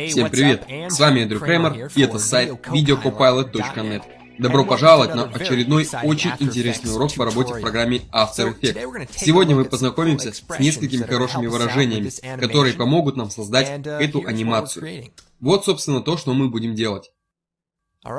Всем привет! С вами Эндрю Кремер, и это сайт videocopilot.net. Добро пожаловать на очередной очень интересный урок по работе в программе After Effects. Сегодня мы познакомимся с несколькими хорошими выражениями, которые помогут нам создать эту анимацию. Вот, собственно, то, что мы будем делать.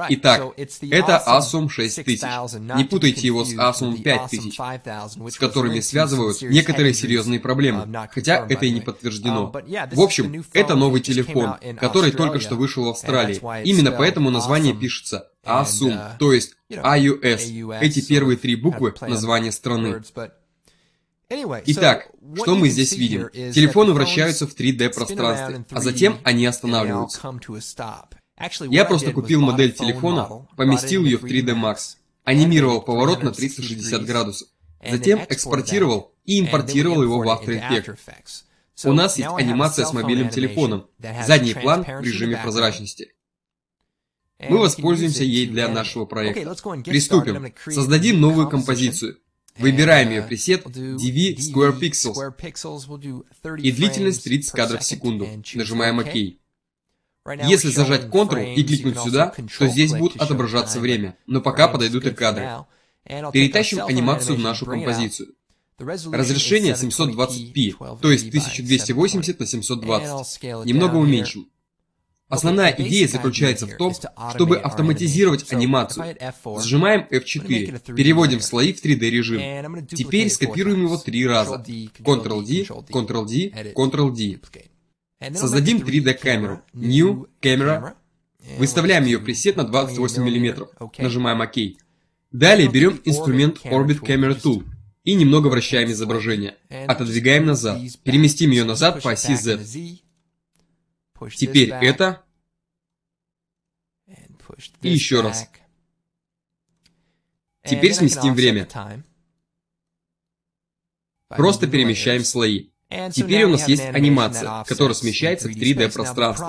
Итак, это Asum 6000. Не путайте его с Asum 5000, с которыми связывают некоторые серьезные проблемы, хотя это и не подтверждено. В общем, это новый телефон, который только что вышел в Австралии. Именно поэтому название пишется Asum, то есть AUS. Эти первые три буквы – название страны. Итак, что мы здесь видим? Телефоны вращаются в 3D пространстве, а затем они останавливаются. Я просто купил модель телефона, поместил ее в 3D Max, анимировал поворот на 360 градусов, затем экспортировал и импортировал его в After Effects. У нас есть анимация с мобильным телефоном, задний план в режиме прозрачности. Мы воспользуемся ей для нашего проекта. Приступим. Создадим новую композицию. Выбираем ее пресет DV Square Pixels и длительность 30 кадров в секунду. Нажимаем ОК. Если зажать Ctrl и кликнуть сюда, то здесь будет отображаться время, но пока подойдут и кадры. Перетащим анимацию в нашу композицию. Разрешение 720p, то есть 1280 на 720. Немного уменьшим. Основная идея заключается в том, чтобы автоматизировать анимацию. Сжимаем F4, переводим слои в 3D режим. Теперь скопируем его 3 раза. Ctrl-D, Ctrl-D, Ctrl-D. Создадим 3D камеру. New Camera. Выставляем ее пресет на 28 мм. Нажимаем ОК. Далее берем инструмент Orbit Camera Tool и немного вращаем изображение. Отодвигаем назад. Переместим ее назад по оси Z. Теперь это. И еще раз. Теперь сместим время. Просто перемещаем слои. Теперь у нас есть анимация, которая смещается в 3D пространстве.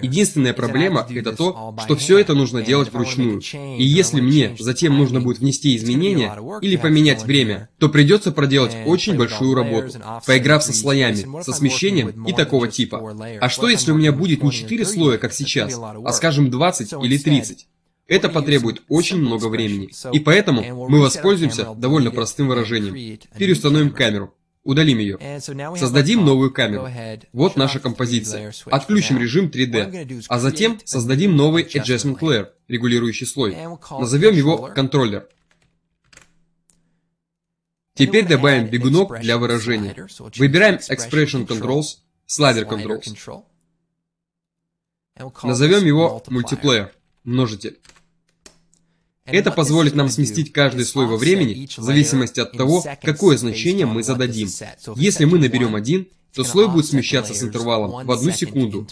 Единственная проблема – это то, что все это нужно делать вручную. И если мне затем нужно будет внести изменения или поменять время, то придется проделать очень большую работу, поиграв со слоями, со смещением и такого типа. А что если у меня будет не 4 слоя, как сейчас, а скажем 20 или 30? Это потребует очень много времени. И поэтому мы воспользуемся довольно простым выражением. Переустановим камеру. Удалим ее. Создадим новую камеру. Вот наша композиция. Отключим режим 3D. А затем создадим новый Adjustment Layer, регулирующий слой. Назовем его контроллер. Теперь добавим бегунок для выражения. Выбираем Expression Controls, Slider Controls. Назовем его Multiplayer, множитель. Это позволит нам сместить каждый слой во времени в зависимости от того, какое значение мы зададим. Если мы наберем 1, то слой будет смещаться с интервалом в 1 секунду.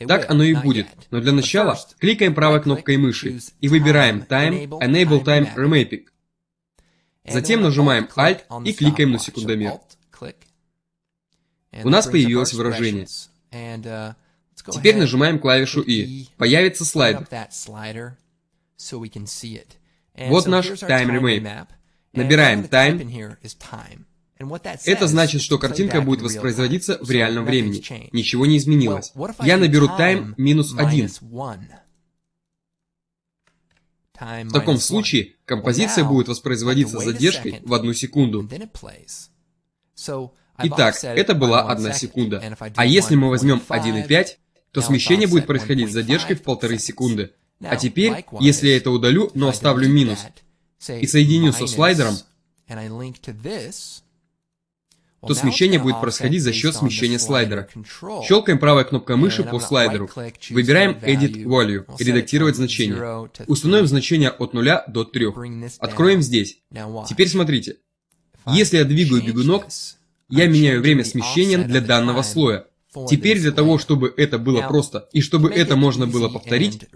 Так оно и будет, но для начала кликаем правой кнопкой мыши и выбираем Time, Enable Time Remapping. Затем нажимаем Alt и кликаем на секундомер. У нас появилось выражение. Теперь нажимаем клавишу И. Появится слайдер. Вот наш Time Remap. Набираем Time. Это значит, что картинка будет воспроизводиться в реальном времени. Ничего не изменилось. Я наберу Time -1. В таком случае композиция будет воспроизводиться с задержкой в 1 секунду. Итак, это была 1 секунда. А если мы возьмем 1,5, то смещение будет происходить с задержкой в 1,5 секунды. А теперь, если я это удалю, но оставлю минус, и соединю со слайдером, то смещение будет происходить за счет смещения слайдера. Щелкаем правой кнопкой мыши по слайдеру. Выбираем Edit Value и редактировать значение. Установим значение от 0 до 3. Откроем здесь. Теперь смотрите. Если я двигаю бегунок, я меняю время смещения для данного слоя. Теперь для того, чтобы это было просто и чтобы это можно было повторить,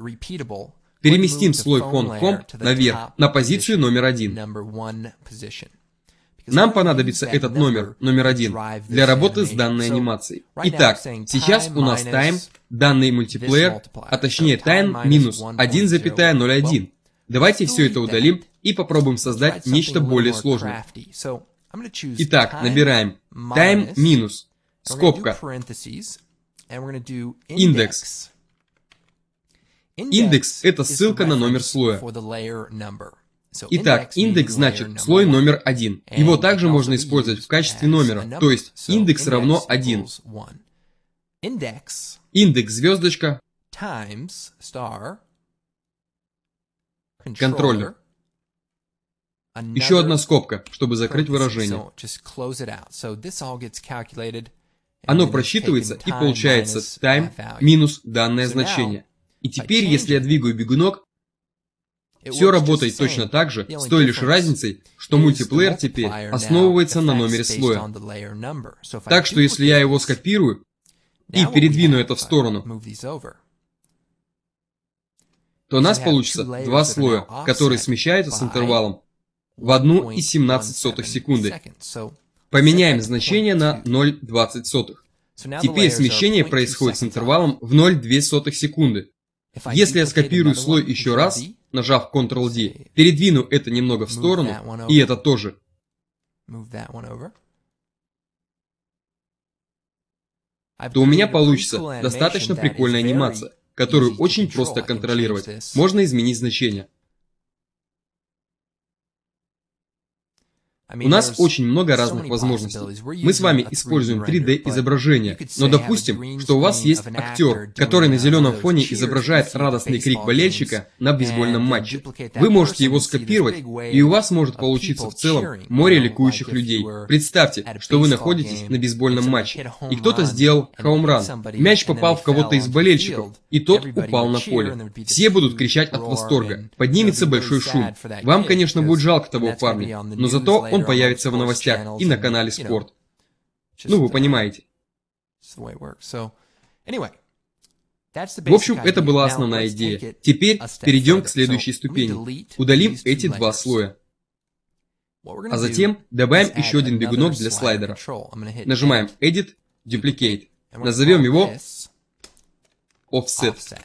переместим слой Phone Comp наверх на позицию номер 1. Нам понадобится этот номер 1 для работы с данной анимацией. Итак, сейчас у нас Time, данный мультиплеер, а точнее Time -1,01. Давайте все это удалим и попробуем создать нечто более сложное. Итак, набираем Time минус скобка Индекс. Индекс – это ссылка на номер слоя. Итак, индекс значит слой номер 1. Его также можно использовать в качестве номера, то есть индекс равно 1. Индекс звездочка, контроллер. Еще одна скобка, чтобы закрыть выражение. Оно просчитывается и получается time минус данное значение. И теперь, если я двигаю бегунок, все работает точно так же, с той лишь разницей, что мультиплеер теперь основывается на номере слоя. Так что если я его скопирую и передвину это в сторону, то у нас получится два слоя, которые смещаются с интервалом в 1,17 секунды. Поменяем значение на 0,20. Теперь смещение происходит с интервалом в 0,02 секунды. Если я скопирую слой еще раз, нажав Ctrl-D, передвину это немного в сторону, и это тоже, то у меня получится достаточно прикольная анимация, которую очень просто контролировать. Можно изменить значение. У нас очень много разных возможностей. Мы с вами используем 3D изображение, но допустим, что у вас есть актер, который на зеленом фоне изображает радостный крик болельщика на бейсбольном матче. Вы можете его скопировать, и у вас может получиться в целом море ликующих людей. Представьте, что вы находитесь на бейсбольном матче, и кто-то сделал хоумран. Мяч попал в кого-то из болельщиков, и тот упал на поле. Все будут кричать от восторга. Поднимется большой шум. Вам, конечно, будет жалко того парня, но зато он появится в новостях и на канале Спорт. Ну, вы понимаете. В общем, это была основная идея. Теперь перейдем к следующей ступени. Удалим эти два слоя. А затем добавим еще один бегунок для слайдера. Нажимаем Edit, Duplicate. Назовем его Offset.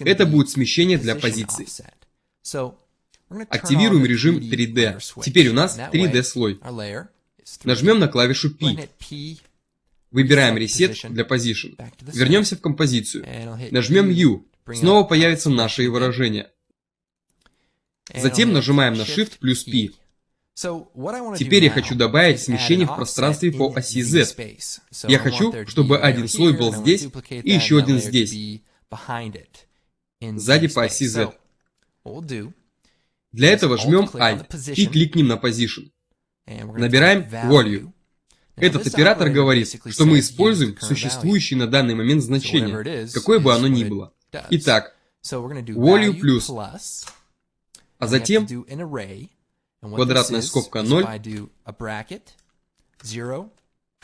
Это будет смещение для позиции. Активируем режим 3D. Теперь у нас 3D слой. Нажмем на клавишу P. Выбираем Reset для Position. Вернемся в композицию. Нажмем U. Снова появится наше изображение. Затем нажимаем на Shift плюс P. Теперь я хочу добавить смещение в пространстве по оси Z. Я хочу, чтобы один слой был здесь и еще один здесь. Сзади по оси Z. Для этого жмем Alt и кликнем на Position. Набираем Value. Этот оператор говорит, что мы используем существующее на данный момент значение, какое бы оно ни было. Итак, Value плюс, а затем квадратная скобка 0,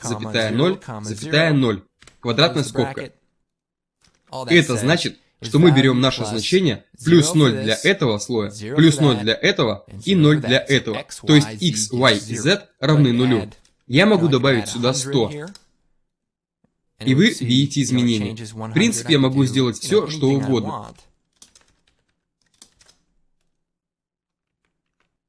запятая 0, запятая 0, квадратная скобка. И это значит, что мы берем наше значение плюс 0 для этого слоя, плюс 0 для этого и 0 для этого. То есть x, y и z равны нулю. Я могу добавить сюда 100. И вы видите изменения. В принципе, я могу сделать все, что угодно.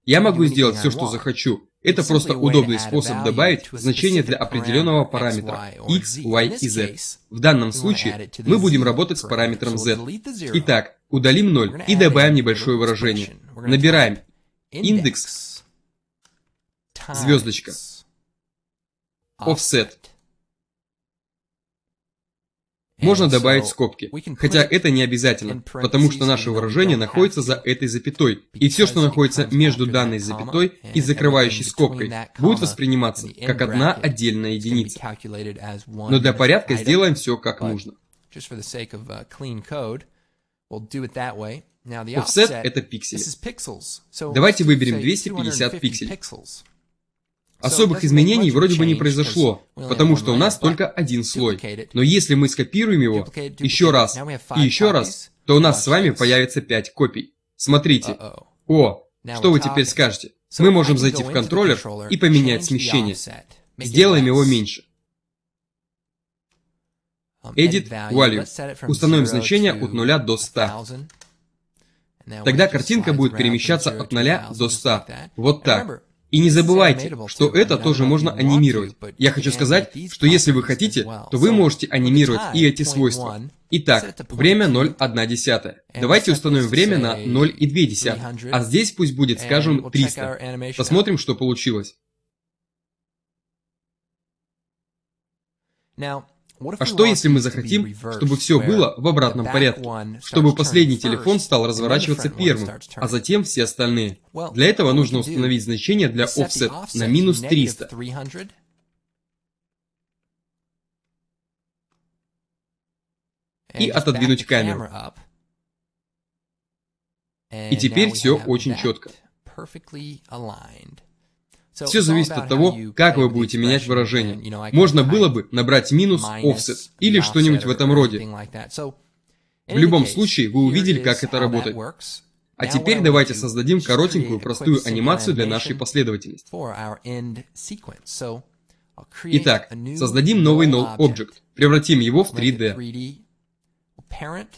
Я могу сделать все, что захочу. Это просто удобный способ добавить значение для определенного параметра x, y и z. В данном случае мы будем работать с параметром z. Итак, удалим 0 и добавим небольшое выражение. Набираем индекс, звездочка, offset. Можно добавить скобки, хотя это не обязательно, потому что наше выражение находится за этой запятой, и все, что находится между данной запятой и закрывающей скобкой, будет восприниматься как одна отдельная единица. Но для порядка сделаем все как нужно. Offset — это пиксели. Давайте выберем 250 пикселей. Особых изменений вроде бы не произошло, потому что у нас только один слой. Но если мы скопируем его еще раз и еще раз, то у нас с вами появится 5 копий. Смотрите. О, что вы теперь скажете? Мы можем зайти в контроллер и поменять смещение. Сделаем его меньше. Edit Value. Установим значение от 0 до 100. Тогда картинка будет перемещаться от 0 до 100. Вот так. И не забывайте, что это тоже можно анимировать. Я хочу сказать, что если вы хотите, то вы можете анимировать и эти свойства. Итак, время 0,1. Давайте установим время на 0,2, а здесь пусть будет, скажем, 300. Посмотрим, что получилось. А что если мы захотим, чтобы все было в обратном порядке? Чтобы последний телефон стал разворачиваться первым, а затем все остальные. Для этого нужно установить значение для offset на минус 300. И отодвинуть камеру. И теперь все очень четко. Все зависит от того, как вы будете менять выражение. Можно было бы набрать минус offset или что-нибудь в этом роде. В любом случае, вы увидели, как это работает. А теперь давайте создадим коротенькую, простую анимацию для нашей последовательности. Итак, создадим новый null object, превратим его в 3D.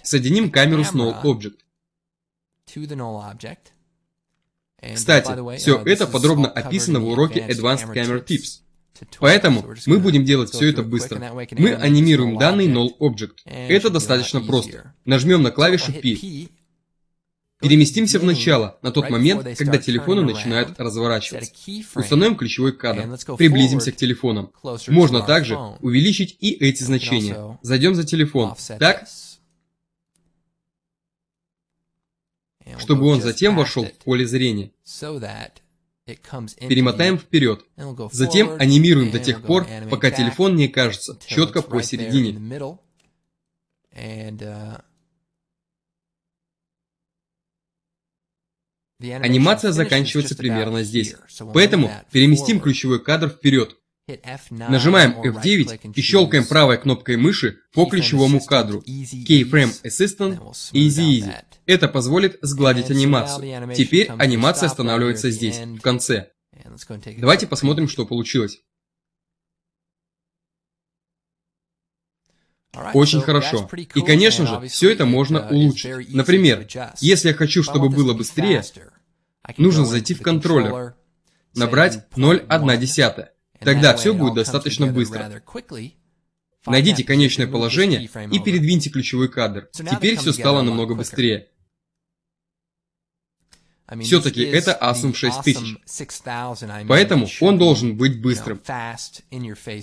Соединим камеру с null object. Кстати, все это подробно описано в уроке Advanced Camera Tips. Поэтому мы будем делать все это быстро. Мы анимируем данный null object. Это достаточно просто. Нажмем на клавишу P. Переместимся в начало, на тот момент, когда телефоны начинают разворачиваться. Установим ключевой кадр. Приблизимся к телефонам. Можно также увеличить и эти значения. Зайдем за телефон. Так, чтобы он затем вошел в поле зрения. Перемотаем вперед. Затем анимируем до тех пор, пока телефон не окажется четко посередине. Анимация заканчивается примерно здесь. Поэтому переместим ключевой кадр вперед. Нажимаем F9 и щелкаем правой кнопкой мыши по ключевому кадру. Keyframe Assistant Easy. Это позволит сгладить анимацию. Теперь анимация останавливается здесь, в конце. Давайте посмотрим, что получилось. Очень хорошо. И, конечно же, все это можно улучшить. Например, если я хочу, чтобы было быстрее, нужно зайти в контроллер, набрать 0,1. Тогда все будет достаточно быстро. Найдите конечное положение и передвиньте ключевой кадр. Теперь все стало намного быстрее. Все-таки это ASUM 6000, поэтому он должен быть быстрым.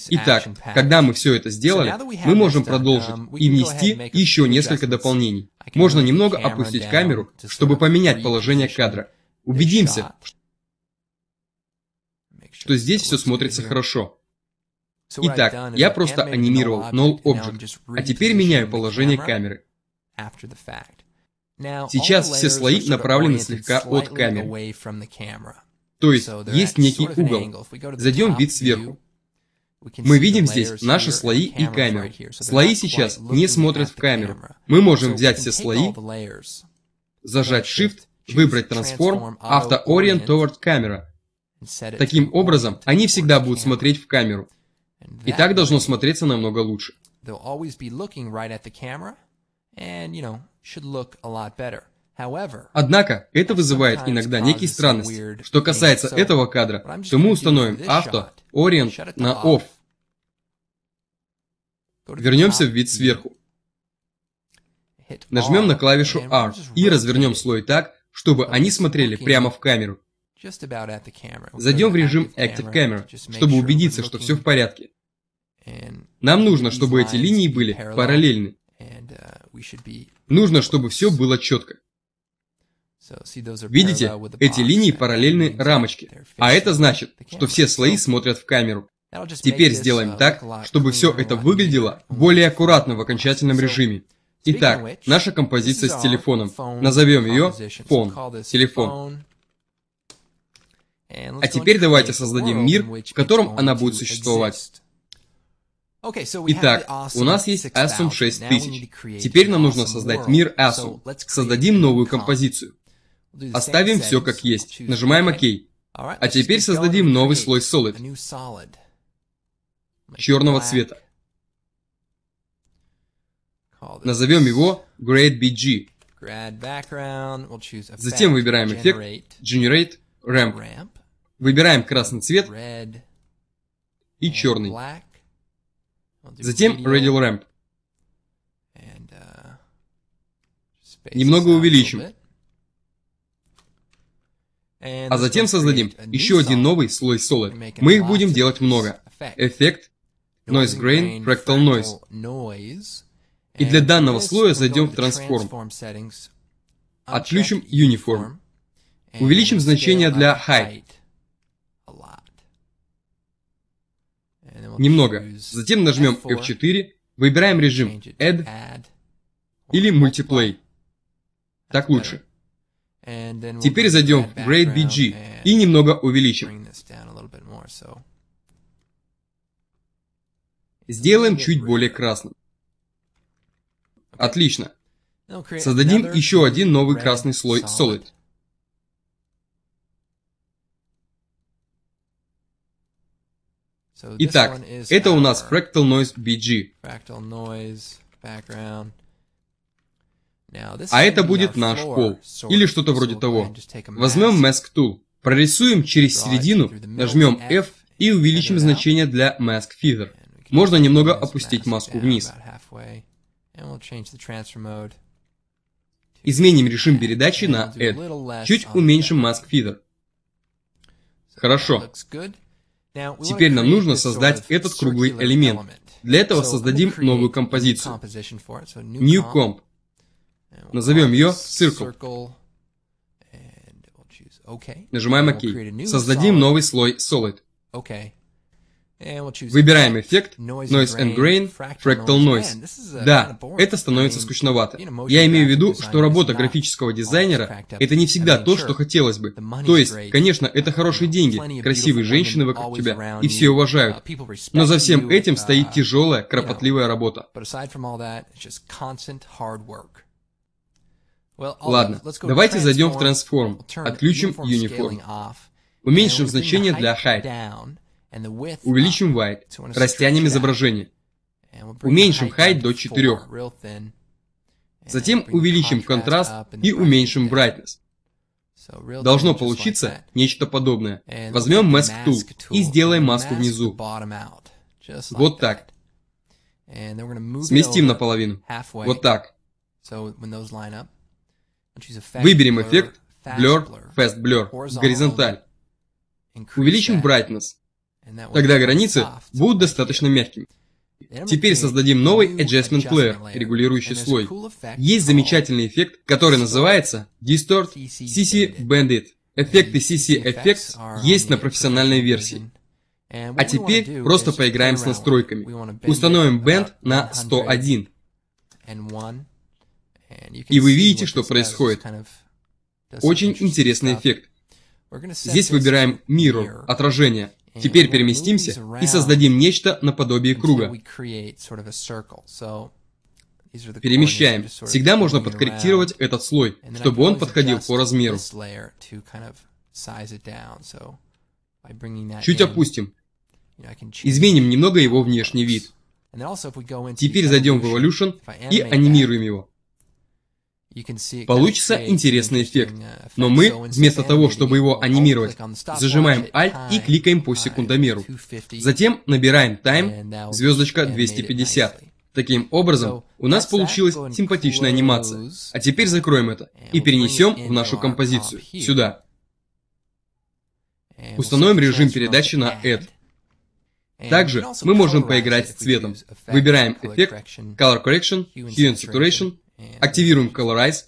Итак, когда мы все это сделали, мы можем продолжить и внести еще несколько дополнений. Можно немного опустить камеру, чтобы поменять положение кадра. Убедимся, что здесь все смотрится хорошо. Итак, я просто анимировал null object, а теперь меняю положение камеры. Сейчас все слои направлены слегка от камеры. То есть некий угол. Зайдем в вид сверху. Мы видим здесь наши слои и камеру. Слои сейчас не смотрят в камеру. Мы можем взять все слои, зажать Shift, выбрать Transform, Auto Orient Toward Camera. Таким образом, они всегда будут смотреть в камеру. И так должно смотреться намного лучше. Однако, это вызывает иногда некие странности. Что касается этого кадра, то мы установим Auto Orient на Off. Вернемся в вид сверху. Нажмем на клавишу R и развернем слой так, чтобы они смотрели прямо в камеру. Зайдем в режим Active Camera, чтобы убедиться, что все в порядке. Нам нужно, чтобы эти линии были параллельны. Нужно, чтобы все было четко. Видите, эти линии параллельны рамочке, а это значит, что все слои смотрят в камеру. Теперь сделаем так, чтобы все это выглядело более аккуратно в окончательном режиме. Итак, наша композиция с телефоном. Назовем ее Phone, телефон. А теперь давайте создадим мир, в котором она будет существовать. Итак, у нас есть ASUM 6000. Теперь нам нужно создать мир ASUM. Создадим новую композицию. Оставим все как есть. Нажимаем ОК. А теперь создадим новый слой Solid. Черного цвета. Назовем его Grade BG. Затем выбираем эффект Generate Ramp. Выбираем красный цвет и черный. Затем Radial Ramp. Немного увеличим. А затем создадим еще один новый слой Solid. Мы их будем делать много. Эффект Noise Grain Fractal Noise. И для данного слоя зайдем в Transform. Отключим Uniform. Увеличим значение для Height. Немного. Затем нажмем F4, выбираем режим Add или Multiplay. Так лучше. Теперь зайдем в Grade BG и немного увеличим. Сделаем чуть более красным. Отлично. Создадим еще один новый красный слой Solid. Итак, это у нас Fractal Noise BG. А это будет наш пол, или что-то вроде того. Возьмем Mask Tool, прорисуем через середину, нажмем F и увеличим значение для Mask Feather. Можно немного опустить маску вниз. Изменим режим передачи на Add. Чуть уменьшим Mask Feather. Хорошо. Теперь нам нужно создать этот круглый элемент. Для этого создадим новую композицию. New Comp. Назовем ее Circle. Нажимаем ОК. Создадим новый слой Solid. Выбираем эффект Noise and Grain Fractal Noise. Да, это становится скучновато. Я имею в виду, что работа графического дизайнера — это не всегда то, что хотелось бы. То есть, конечно, это хорошие деньги, красивые женщины вокруг тебя, и все уважают. Но за всем этим стоит тяжелая, кропотливая работа. Ладно, давайте зайдем в Transform, отключим Uniform, уменьшим значение для Height, увеличим White, растянем изображение, уменьшим Height до 4, затем увеличим контраст и уменьшим Brightness. Должно получиться нечто подобное. Возьмем Mask Tool и сделаем маску внизу. Вот так. Сместим наполовину. Вот так. Выберем эффект Blur, Fast Blur, горизонталь. Увеличим Brightness. Тогда границы будут достаточно мягкими. Теперь создадим новый Adjustment Layer, регулирующий слой. Есть замечательный эффект, который называется Distort CC Bandit. Эффекты CC Effects есть на профессиональной версии. А теперь просто поиграем с настройками. Установим Band на 101. И вы видите, что происходит. Очень интересный эффект. Здесь выбираем Mirror, отражение. Теперь переместимся и создадим нечто наподобие круга. Перемещаем. Всегда можно подкорректировать этот слой, чтобы он подходил по размеру. Чуть опустим. Изменим немного его внешний вид. Теперь зайдем в Evolution и анимируем его. Получится интересный эффект, но мы, вместо того, чтобы его анимировать, зажимаем Alt и кликаем по секундомеру. Затем набираем Time, звездочка 250. Таким образом, у нас получилась симпатичная анимация. А теперь закроем это и перенесем в нашу композицию, сюда. Установим режим передачи на Add. Также мы можем поиграть с цветом. Выбираем эффект Color Correction, Hue and Saturation. Активируем Colorize.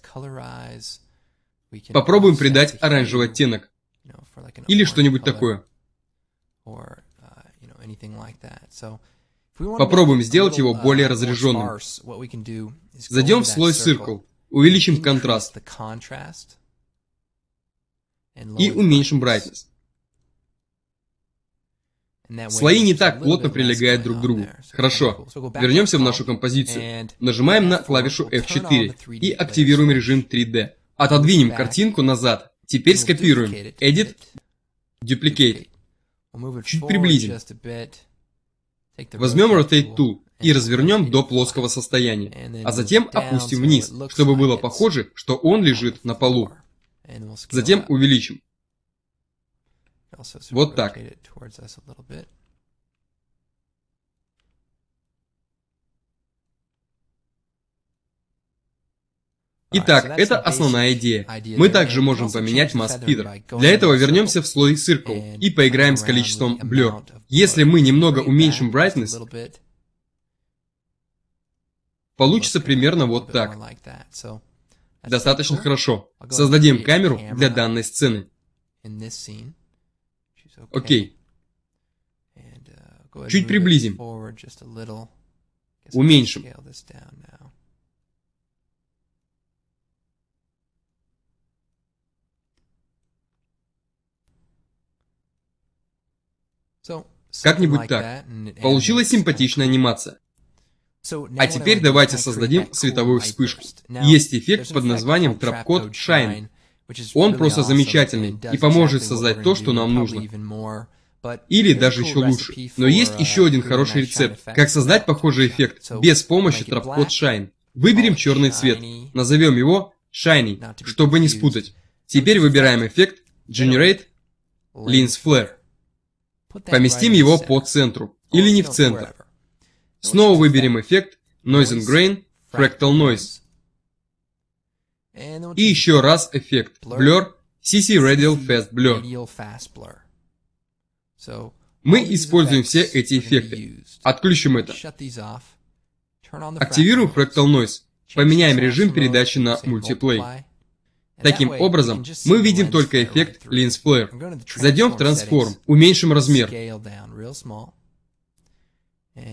Попробуем придать оранжевый оттенок. Или что-нибудь такое. Попробуем сделать его более разряженным. Зайдем в слой Circle. Увеличим контраст. И уменьшим Brightness. Слои не так плотно прилегают друг к другу. Хорошо. Вернемся в нашу композицию. Нажимаем на клавишу F4 и активируем режим 3D. Отодвинем картинку назад. Теперь скопируем. Edit, Duplicate. Чуть приблизим. Возьмем Rotate Tool и развернем до плоского состояния. А затем опустим вниз, чтобы было похоже, что он лежит на полу. Затем увеличим. Вот так. Итак, это основная идея. Мы также можем поменять mask feather. Для этого вернемся в слой Circle и поиграем с количеством Blur. Если мы немного уменьшим brightness, получится примерно вот так. Достаточно хорошо. Создадим камеру для данной сцены. Окей. Чуть приблизим. Уменьшим. Как-нибудь так. Получилась симпатичная анимация. А теперь давайте создадим световую вспышку. Есть эффект под назваем Trapcode Shine. Он просто замечательный и поможет создать то, что нам нужно. Или даже еще лучше. Но есть еще один хороший рецепт, как создать похожий эффект без помощи Trapcode Shine. Выберем черный цвет, назовем его Shiny, чтобы не спутать. Теперь выбираем эффект Generate Lens Flare. Поместим его по центру, или не в центр. Снова выберем эффект Noise and Grain Fractal Noise. И еще раз эффект Blur CC Radial Fast Blur. Мы используем все эти эффекты. Отключим это. Активируем Fractal Noise. Поменяем режим передачи на Multiplay. Таким образом, мы видим только эффект Lens Flare. Зайдем в Transform, уменьшим размер.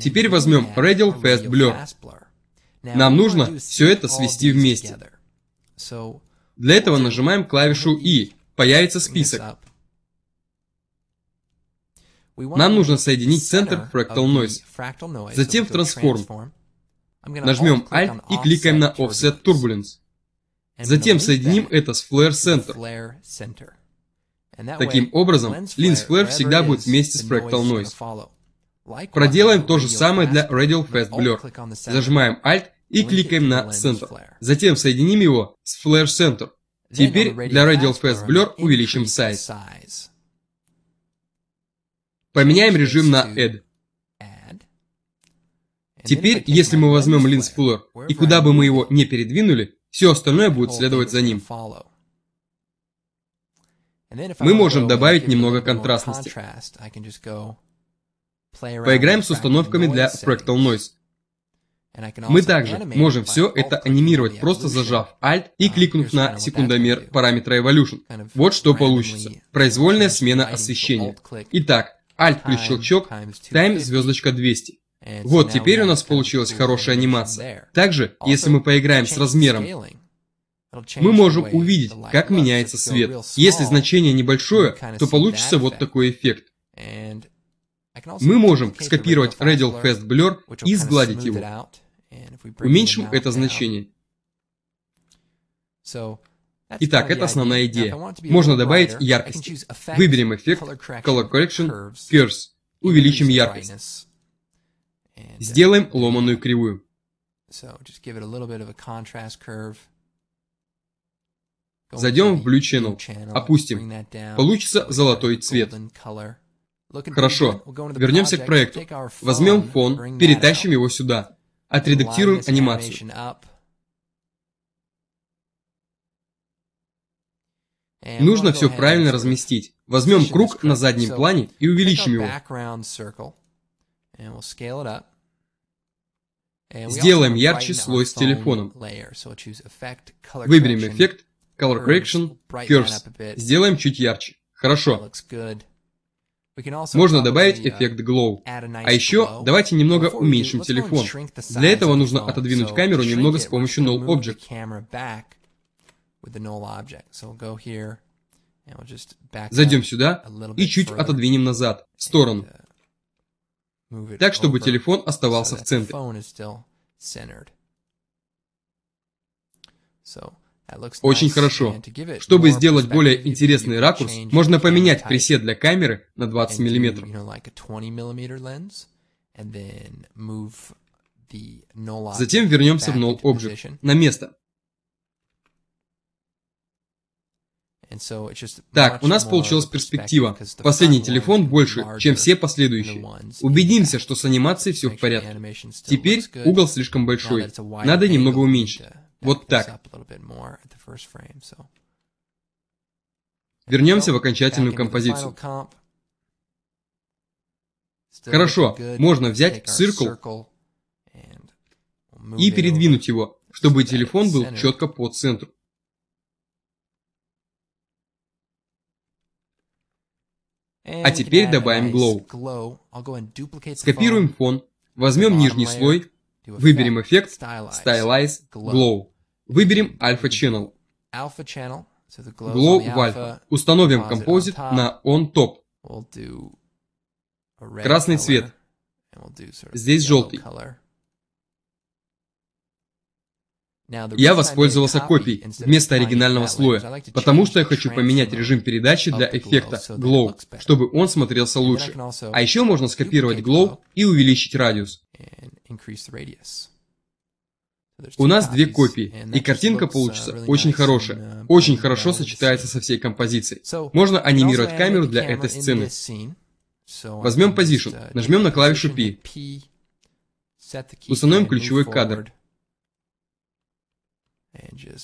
Теперь возьмем Radial Fast Blur. Нам нужно все это свести вместе. Для этого нажимаем клавишу И. Появится список. Нам нужно соединить центр Fractal Noise. Затем в Transform. Нажмем Alt и кликаем на Offset Turbulence. Затем соединим это с Flare Center. Таким образом, Lens Flare всегда будет вместе с Fractal Noise. Проделаем то же самое для Radial Fast Blur. Зажимаем Alt и кликаем на Center. Затем соединим его с Flare Center. Теперь для Radial Fast Blur увеличим Size. Поменяем режим на Add. Теперь, если мы возьмем Lens Flare и куда бы мы его не передвинули, все остальное будет следовать за ним. Мы можем добавить немного контрастности. Поиграем с установками для Fractal Noise. Мы также можем все это анимировать, просто зажав Alt и кликнув на секундомер параметра Evolution. Вот что получится. Произвольная смена освещения. Итак, Alt плюс щелчок, Time звездочка 200. Вот теперь у нас получилась хорошая анимация. Также, если мы поиграем с размером, мы можем увидеть, как меняется свет. Если значение небольшое, то получится вот такой эффект. Мы можем скопировать Radial Fast Blur и сгладить его. Уменьшим это значение. Итак, это основная идея. Можно добавить яркости. Выберем эффект Color Correction Curves. Увеличим яркость. Сделаем ломаную кривую. Зайдем в Blue Channel. Опустим. Получится золотой цвет. Хорошо. Вернемся к проекту. Возьмем фон, перетащим его сюда. Отредактируем анимацию. Нужно все правильно разместить. Возьмем круг на заднем плане и увеличим его. Сделаем ярче слой с телефоном. Выберем эффект Color Correction Curves. Сделаем чуть ярче. Хорошо. Можно добавить эффект Glow. А еще давайте немного уменьшим телефон. Для этого нужно отодвинуть камеру немного с помощью Null Object. Зайдем сюда и чуть отодвинем назад, в сторону. Так, чтобы телефон оставался в центре. Очень хорошо. Чтобы сделать более интересный ракурс, можно поменять пресет для камеры на 20 мм. Затем вернемся в Null Object на место. Так, у нас получилась перспектива. Последний телефон больше, чем все последующие. Убедимся, что с анимацией все в порядке. Теперь угол слишком большой. Надо немного уменьшить. Вот так. Вернемся в окончательную композицию. Хорошо, можно взять Circle и передвинуть его, чтобы телефон был четко по центру. А теперь добавим Glow. Скопируем фон, возьмем нижний слой, выберем эффект Stylize Glow. Выберем Alpha Channel. Glow в Alpha. Установим Composite на On Top. Красный цвет. Здесь желтый. Я воспользовался копией вместо оригинального слоя, потому что я хочу поменять режим передачи для эффекта Glow, чтобы он смотрелся лучше. А еще можно скопировать Glow и увеличить радиус. У нас две копии, и картинка получится очень хорошая. Очень хорошо сочетается со всей композицией. Можно анимировать камеру для этой сцены. Возьмем Position, нажмем на клавишу P. Установим ключевой кадр.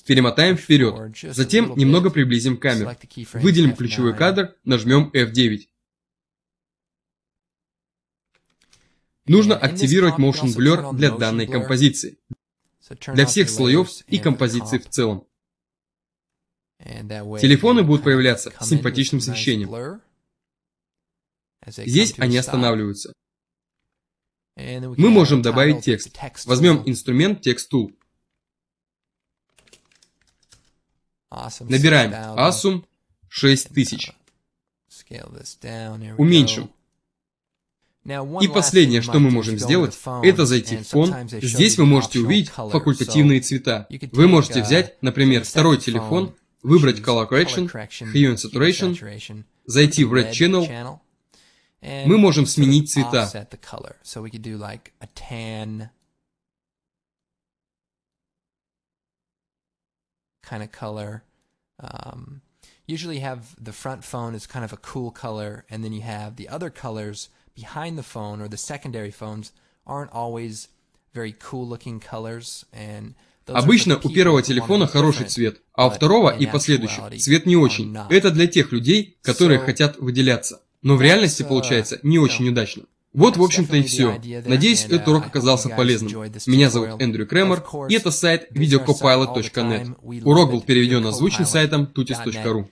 Перемотаем вперед. Затем немного приблизим камеру. Выделим ключевой кадр, нажмем F9. Нужно активировать Motion Blur для данной композиции. Для всех слоев и композиции в целом. Телефоны будут появляться с симпатичным освещением. Здесь они останавливаются. Мы можем добавить текст. Возьмем инструмент Text Tool. Набираем Awesome 6000. Уменьшим. И последнее, что мы можем сделать, это зайти в фон. Здесь вы можете увидеть факультативные цвета. Вы можете взять, например, второй телефон, выбрать Color Correction, Hue and Saturation, зайти в Red Channel. Мы можем сменить цвета. Kind of color. Usually you have the front phone is kind of a cool color, and then you have the other colors behind the phone, or the secondary phones aren't always very cool looking colors, and обычно у первого телефона хороший цвет, а у второго и последующих цвет не очень. Это для тех людей, которые хотят выделяться. Но в реальности получается не очень удачно. Вот, в общем-то, и все. Надеюсь, этот урок оказался полезным. Меня зовут Эндрю Кремер, и это сайт videocopilot.net. Урок был переведен и озвучен сайтом tutis.ru.